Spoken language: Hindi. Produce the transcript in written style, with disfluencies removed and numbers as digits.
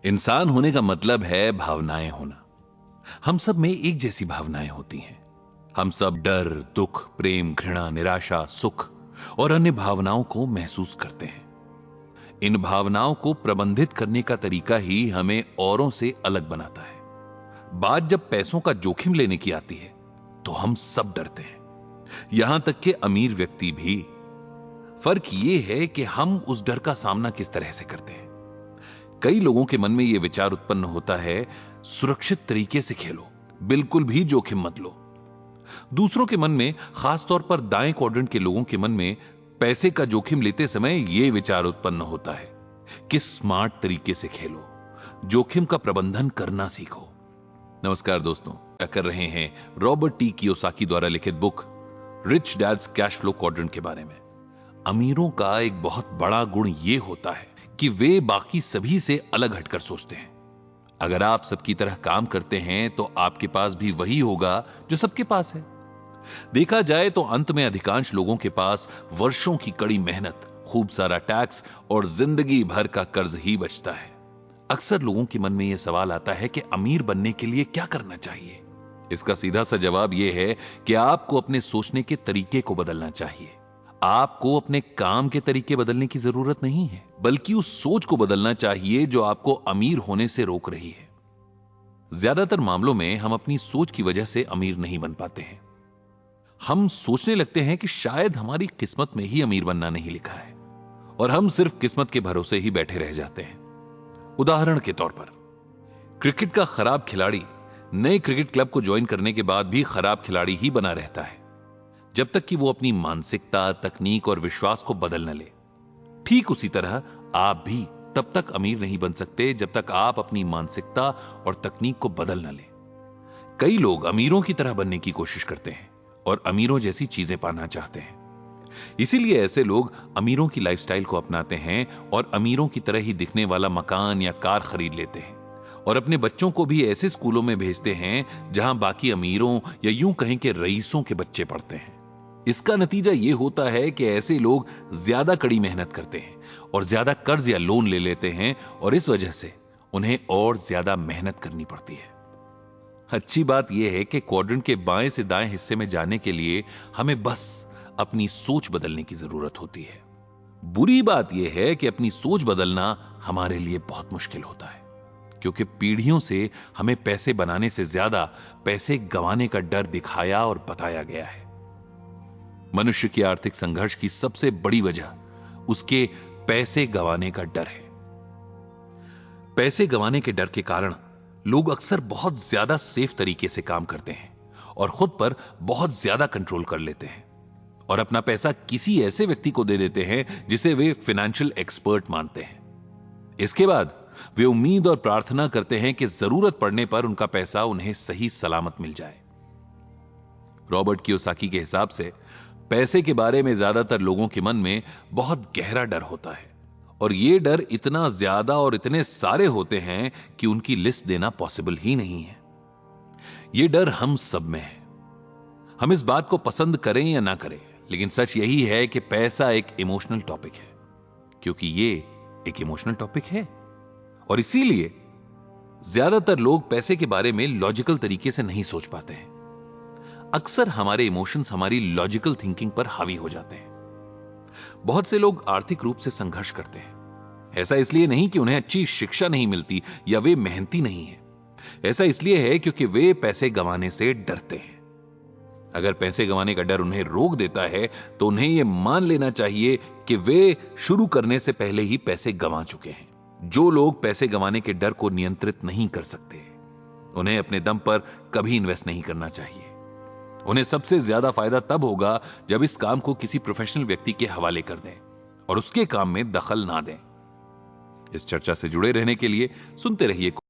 इंसान होने का मतलब है भावनाएं होना। हम सब में एक जैसी भावनाएं होती हैं। हम सब डर, दुख, प्रेम, घृणा, निराशा, सुख और अन्य भावनाओं को महसूस करते हैं। इन भावनाओं को प्रबंधित करने का तरीका ही हमें औरों से अलग बनाता है। बात जब पैसों का जोखिम लेने की आती है तो हम सब डरते हैं, यहां तक कि अमीर व्यक्ति भी। फर्क यह है कि हम उस डर का सामना किस तरह से करते हैं। कई लोगों के मन में यह विचार उत्पन्न होता है, सुरक्षित तरीके से खेलो, बिल्कुल भी जोखिम मत लो। दूसरों के मन में, खासतौर पर दाएं क्वाड्रेंट के लोगों के मन में, पैसे का जोखिम लेते समय यह विचार उत्पन्न होता है कि स्मार्ट तरीके से खेलो, जोखिम का प्रबंधन करना सीखो। नमस्कार दोस्तों, कर रहे हैं रॉबर्ट टी कियोसाकी द्वारा लिखित book Rich Dad's Cash Flow Quadrant के बारे में। अमीरों का एक बहुत बड़ा गुण यह होता है कि वे बाकी सभी से अलग हटकर सोचते हैं। अगर आप सबकी तरह काम करते हैं तो आपके पास भी वही होगा जो सबके पास है। देखा जाए तो अंत में अधिकांश लोगों के पास वर्षों की कड़ी मेहनत, खूब सारा टैक्स और जिंदगी भर का कर्ज ही बचता है। अक्सर लोगों के मन में यह सवाल आता है कि अमीर बनने के लिए क्या करना चाहिए। इसका सीधा सा जवाब यह है कि आपको अपने सोचने के तरीके को बदलना चाहिए। आपको अपने काम के तरीके बदलने की जरूरत नहीं है, बल्कि उस सोच को बदलना चाहिए जो आपको अमीर होने से रोक रही है। ज्यादातर मामलों में हम अपनी सोच की वजह से अमीर नहीं बन पाते हैं। हम सोचने लगते हैं कि शायद हमारी किस्मत में ही अमीर बनना नहीं लिखा है, और हम सिर्फ किस्मत के भरोसे ही बैठे रह जाते हैं। उदाहरण के तौर पर, क्रिकेट का खराब खिलाड़ी नए क्रिकेट क्लब को ज्वाइन करने के बाद भी खराब खिलाड़ी ही बना रहता है, जब तक कि वो अपनी मानसिकता, तकनीक और विश्वास को बदल न ले। ठीक उसी तरह आप भी तब तक अमीर नहीं बन सकते जब तक आप अपनी मानसिकता और तकनीक को बदल न ले। कई लोग अमीरों की तरह बनने की कोशिश करते हैं और अमीरों जैसी चीजें पाना चाहते हैं। इसीलिए ऐसे लोग अमीरों की लाइफस्टाइल को अपनाते हैं और अमीरों की तरह ही दिखने वाला मकान या कार खरीद लेते हैं, और अपने बच्चों को भी ऐसे स्कूलों में भेजते हैं जहां बाकी अमीरों या यूं कहें कि रईसों के बच्चे पढ़ते हैं। इसका नतीजा यह होता है कि ऐसे लोग ज्यादा कड़ी मेहनत करते हैं और ज्यादा कर्ज या लोन ले लेते हैं, और इस वजह से उन्हें और ज्यादा मेहनत करनी पड़ती है। अच्छी बात यह है कि क्वाड्रेंट के बाएं से दाएं हिस्से में जाने के लिए हमें बस अपनी सोच बदलने की जरूरत होती है। बुरी बात यह है कि अपनी सोच बदलना हमारे लिए बहुत मुश्किल होता है, क्योंकि पीढ़ियों से हमें पैसे बनाने से ज्यादा पैसे गंवाने का डर दिखाया और बताया गया है। मनुष्य की आर्थिक संघर्ष की सबसे बड़ी वजह उसके पैसे गंवाने का डर है। पैसे गंवाने के डर के कारण लोग अक्सर बहुत ज्यादा सेफ तरीके से काम करते हैं और खुद पर बहुत ज्यादा कंट्रोल कर लेते हैं, और अपना पैसा किसी ऐसे व्यक्ति को दे देते हैं जिसे वे फाइनेंशियल एक्सपर्ट मानते हैं। इसके बाद वे उम्मीद और प्रार्थना करते हैं कि जरूरत पड़ने पर उनका पैसा उन्हें सही सलामत मिल जाए। रॉबर्ट कियोसाकी के हिसाब से पैसे के बारे में ज्यादातर लोगों के मन में बहुत गहरा डर होता है, और यह डर इतना ज्यादा और इतने सारे होते हैं कि उनकी लिस्ट देना पॉसिबल ही नहीं है। यह डर हम सब में है, हम इस बात को पसंद करें या ना करें, लेकिन सच यही है कि पैसा एक इमोशनल टॉपिक है, क्योंकि यह एक इमोशनल टॉपिक है, और इसीलिए ज्यादातर लोग पैसे के बारे में लॉजिकल तरीके से नहीं सोच पाते हैं। अक्सर हमारे इमोशंस हमारी लॉजिकल थिंकिंग पर हावी हो जाते हैं। बहुत से लोग आर्थिक रूप से संघर्ष करते हैं। ऐसा इसलिए नहीं कि उन्हें अच्छी शिक्षा नहीं मिलती या वे मेहनती नहीं हैं। ऐसा इसलिए है क्योंकि वे पैसे गंवाने से डरते हैं। अगर पैसे गंवाने का डर उन्हें रोक देता है तो उन्हें यह मान लेना चाहिए कि वे शुरू करने से पहले ही पैसे गंवा चुके हैं। जो लोग पैसे गंवाने के डर को नियंत्रित नहीं कर सकते, उन्हें अपने दम पर कभी इन्वेस्ट नहीं करना चाहिए। उन्हें सबसे ज्यादा फायदा तब होगा जब इस काम को किसी प्रोफेशनल व्यक्ति के हवाले कर दें और उसके काम में दखल ना दें। इस चर्चा से जुड़े रहने के लिए सुनते रहिए